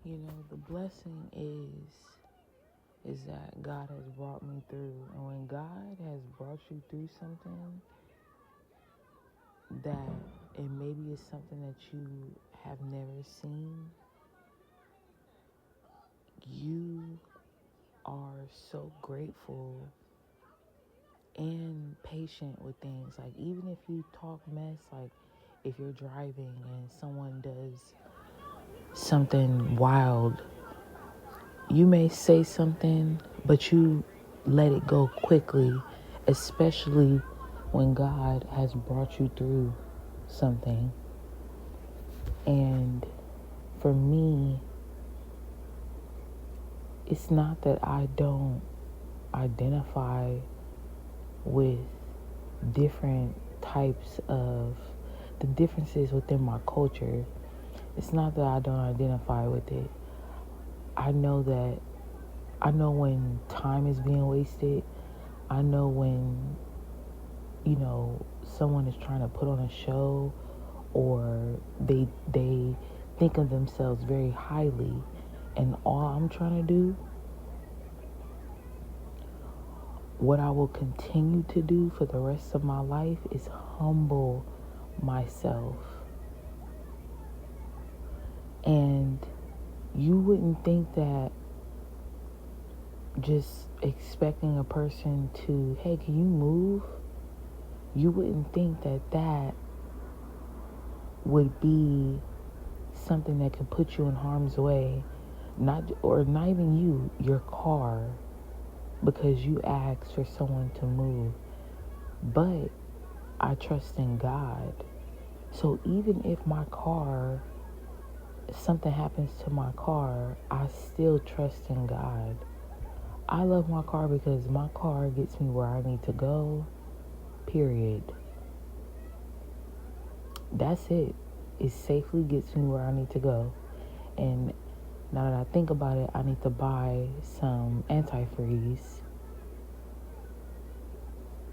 The blessing is that God has brought me through. And when God has brought you through something that it maybe is something that you have never seen, you are so grateful and patient with things. Like, even if you talk mess, like if you're driving and someone does something wild, you may say something, but you let it go quickly, especially when God has brought you through something. And for me, it's not that I don't identify with different types of the differences within my culture. It's not that I don't identify with it. I know when time is being wasted. I know when, someone is trying to put on a show, or they think of themselves very highly, and all I'm trying to do, what I will continue to do for the rest of my life, is humble myself. And you wouldn't think that just expecting a person to, hey, can you move? You wouldn't think that would be something that could put you in harm's way. Not even you, your car, because you asked for someone to move. But I trust in God. So even if something happens to my car, I still trust in God. I love my car because my car gets me where I need to go, period. That's it. It safely gets me where I need to go. And now that I think about it, I need to buy some antifreeze.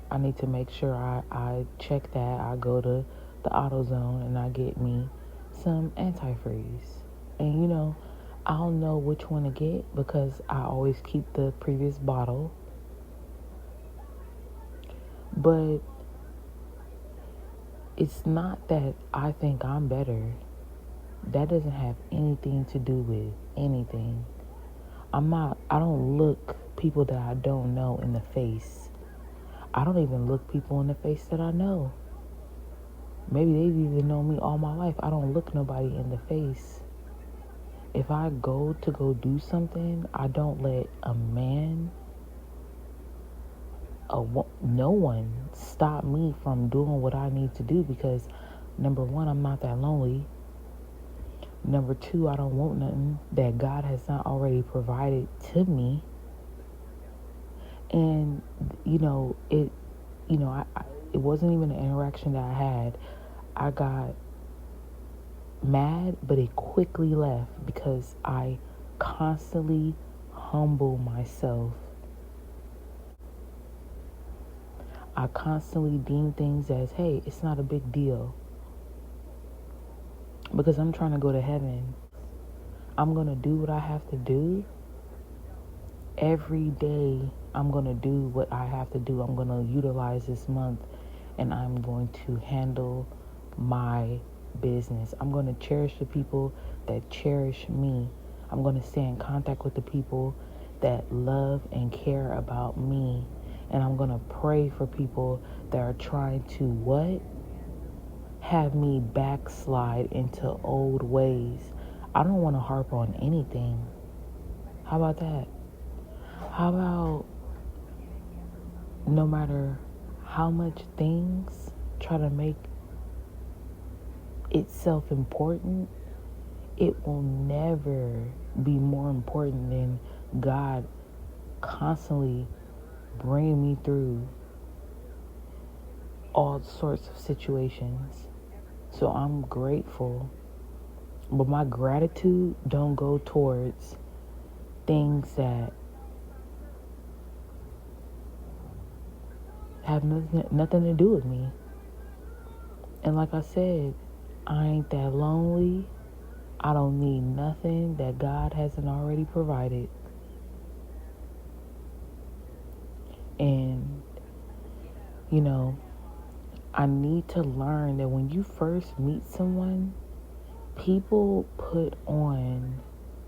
I need to make sure I check that. I go to the AutoZone and I get me some antifreeze. And I'll know which one to get because I always keep the previous bottle. But it's not that I think I'm better. That doesn't have anything to do with anything. I don't look people that I don't know in the face. I don't even look people in the face that I know. Maybe they've even known me all my life. I don't look nobody in the face. If I go do something, I don't let a man, no one stop me from doing what I need to do, because number one, I'm not that lonely. Number two, I don't want nothing that God has not already provided to me. And it wasn't even an interaction that I had. I got mad, but it quickly left because I constantly humble myself. I constantly deem things as, hey, it's not a big deal. Because I'm trying to go to heaven. I'm going to do what I have to do. Every day, I'm going to do what I have to do. I'm going to utilize this month, and I'm going to handle my business. I'm going to cherish the people that cherish me. I'm going to stay in contact with the people that love and care about me. And I'm going to pray for people that are trying to what? Have me backslide into old ways. I don't want to harp on anything. How about that? How about no matter how much things try to make itself important, it will never be more important than God constantly bringing me through all sorts of situations. So I'm grateful. But my gratitude don't go towards things that have nothing to do with me. And like I said, I ain't that lonely. I don't need nothing that God hasn't already provided. And, you know, I need to learn that when you first meet someone, people put on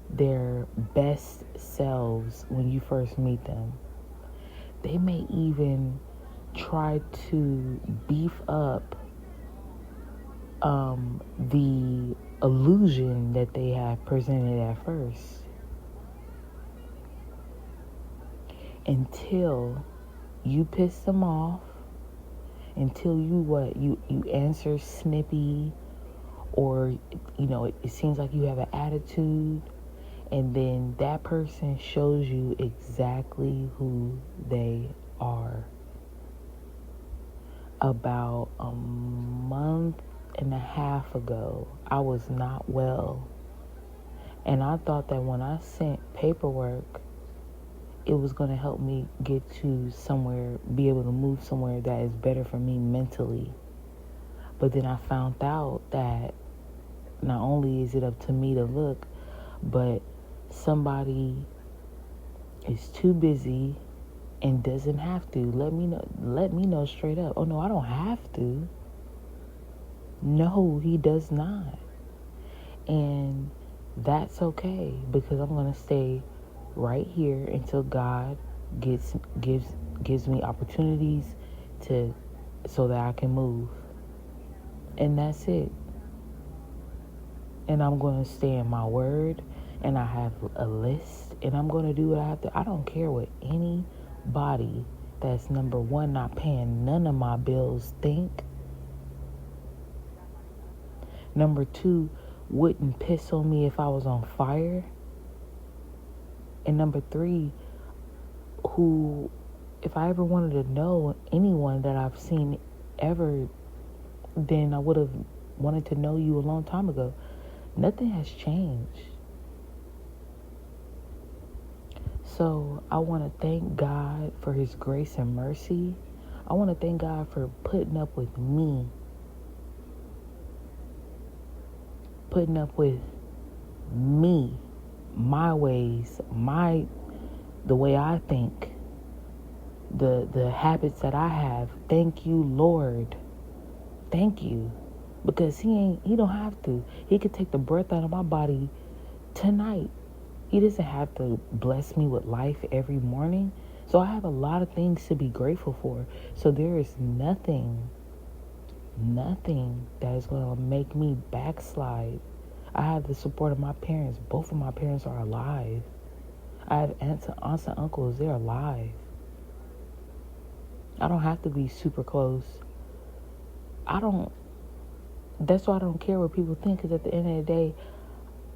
their best selves when you first meet them. They may even try to beef up the illusion that they have presented at first, until you piss them off, until you answer snippy, or it seems like you have an attitude, and then that person shows you exactly who they are. About a month and a half ago, I was not well, and I thought that when I sent paperwork, it was going to help me get to somewhere, be able to move somewhere that is better for me mentally. But then I found out that not only is it up to me to look, but somebody is too busy and doesn't have to let me know straight up. Oh no, I don't have to. No, he does not. And that's okay, because I'm going to stay right here until God gives me opportunities so that I can move. And that's it. And I'm going to stay in my word, and I have a list, and I'm going to do what I have to. I don't care what anybody that's, number one, not paying none of my bills think. Number two, wouldn't piss on me if I was on fire. And number three, who, if I ever wanted to know anyone that I've seen ever, then I would have wanted to know you a long time ago. Nothing has changed. So I want to thank God for his grace and mercy. I want to thank God for putting up with me. Putting up with me, my ways, the way I think, the habits that I have. Thank you, Lord. Thank you. Because he don't have to. He could take the breath out of my body tonight. He doesn't have to bless me with life every morning. So I have a lot of things to be grateful for. So there is nothing that is going to make me backslide. I have the support of my parents. Both of my parents are alive. I have aunts and uncles. They're alive. I don't have to be super close. That's why I don't care what people think, because at the end of the day,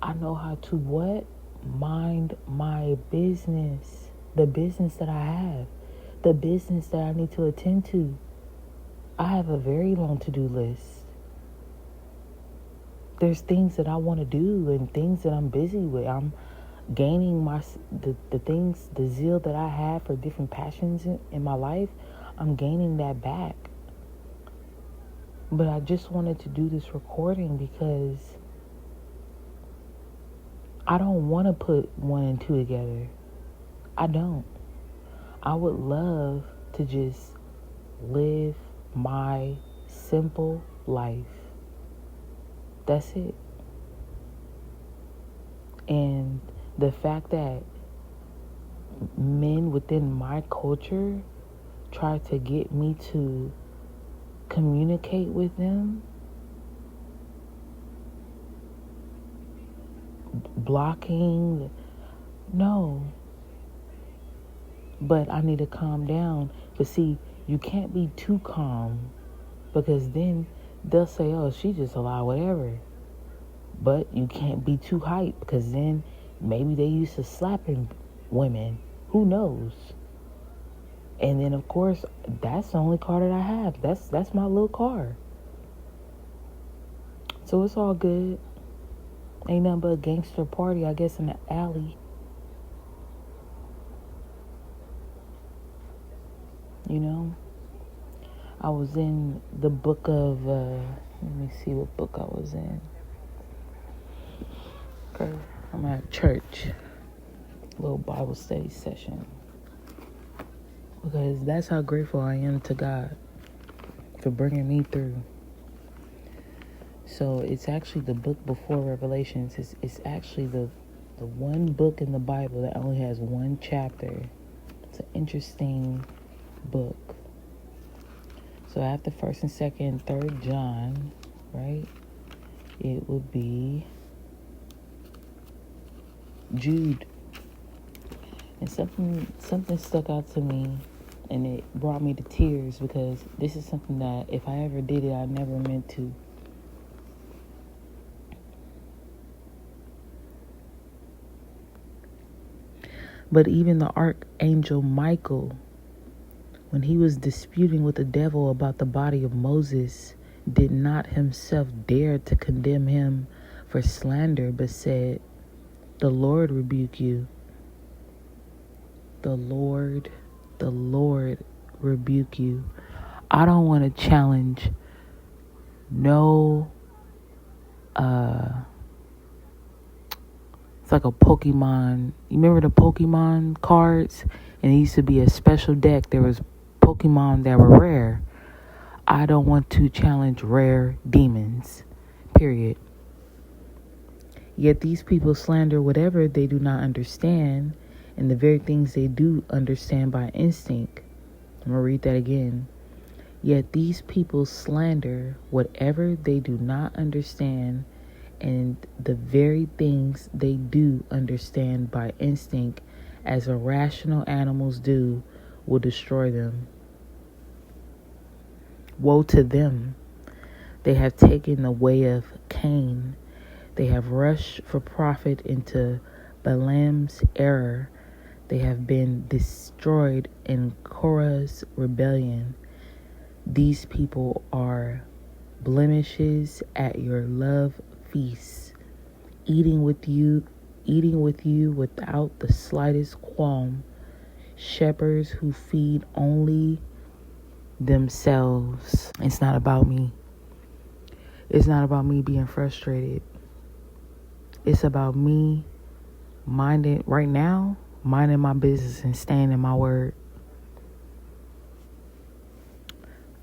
I know how to what? Mind my business. The business that I have. The business that I need to attend to. I have a very long to-do list. There's things that I want to do and things that I'm busy with. I'm gaining the zeal that I have for different passions in my life. I'm gaining that back. But I just wanted to do this recording because I don't want to put one and two together. I don't. I would love to just live my simple life. That's it. And the fact that men within my culture try to get me to communicate with them, blocking, no. But I need to calm down. But see, you can't be too calm, because then they'll say, oh, she just allow whatever. But you can't be too hyped, because then maybe they used to slapping women. Who knows? And then, of course, that's the only car that I have. That's my little car. So it's all good. Ain't nothing but a gangster party, I guess, in the alley. You know? I was in the book of, let me see what book I was in. Okay, I'm at church. Little Bible study session. Because that's how grateful I am to God for bringing me through. So it's actually the book before Revelations. It's actually the one book in the Bible that only has one chapter. It's an interesting book. So after 1st and 2nd and 3rd John, right, it would be Jude. And something stuck out to me, and it brought me to tears, because this is something that if I ever did it, I never meant to. But even the archangel Michael, when he was disputing with the devil about the body of Moses, did not himself dare to condemn him for slander, but said, "The Lord rebuke you. The Lord rebuke you." I don't want to challenge no, it's like a Pokemon. You remember the Pokemon cards? And it used to be a special deck. There was Pokemon that were rare. I don't want to challenge rare demons. Period. Yet these people slander whatever they do not understand, and the very things they do understand by instinct. I'm going to read that again. Yet these people slander whatever they do not understand, and the very things they do understand by instinct, as irrational animals do, will destroy them. Woe to them. They have taken the way of Cain. They have rushed for profit into Balaam's error. They have been destroyed in Korah's rebellion. These people are blemishes at your love feasts, eating with you without the slightest qualm. Shepherds who feed only themselves. It's not about me. It's not about me being frustrated. It's about me minding my business and staying in my word.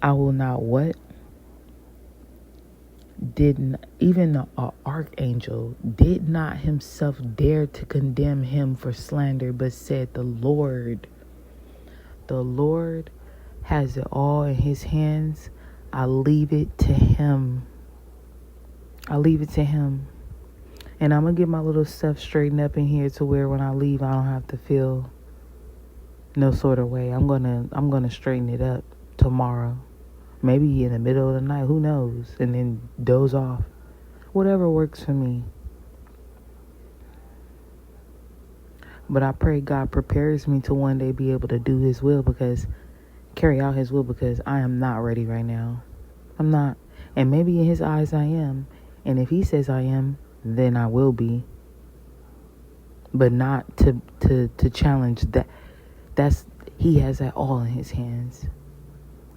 I will not what? Even the archangel did not himself dare to condemn him for slander, but said, the Lord has it all in his hands. I leave it to him. And I'm going to get my little stuff straightened up in here to where when I leave, I don't have to feel no sort of way. I'm going to straighten it up tomorrow. Maybe in the middle of the night, who knows? And then doze off. Whatever works for me. But I pray God prepares me to one day be able to do his will, carry out his will, because I am not ready right now. I'm not. And maybe in his eyes I am. And if he says I am, then I will be. But not to challenge that. He has that all in his hands.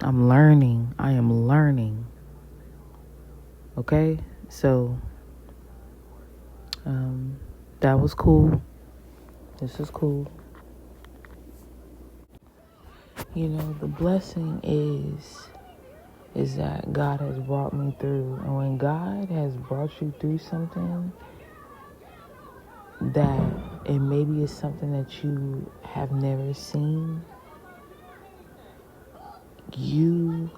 I am learning. Okay? So, that was cool. This is cool. You know, the blessing is that God has brought me through. And when God has brought you through something, that it maybe is something that you have never seen, you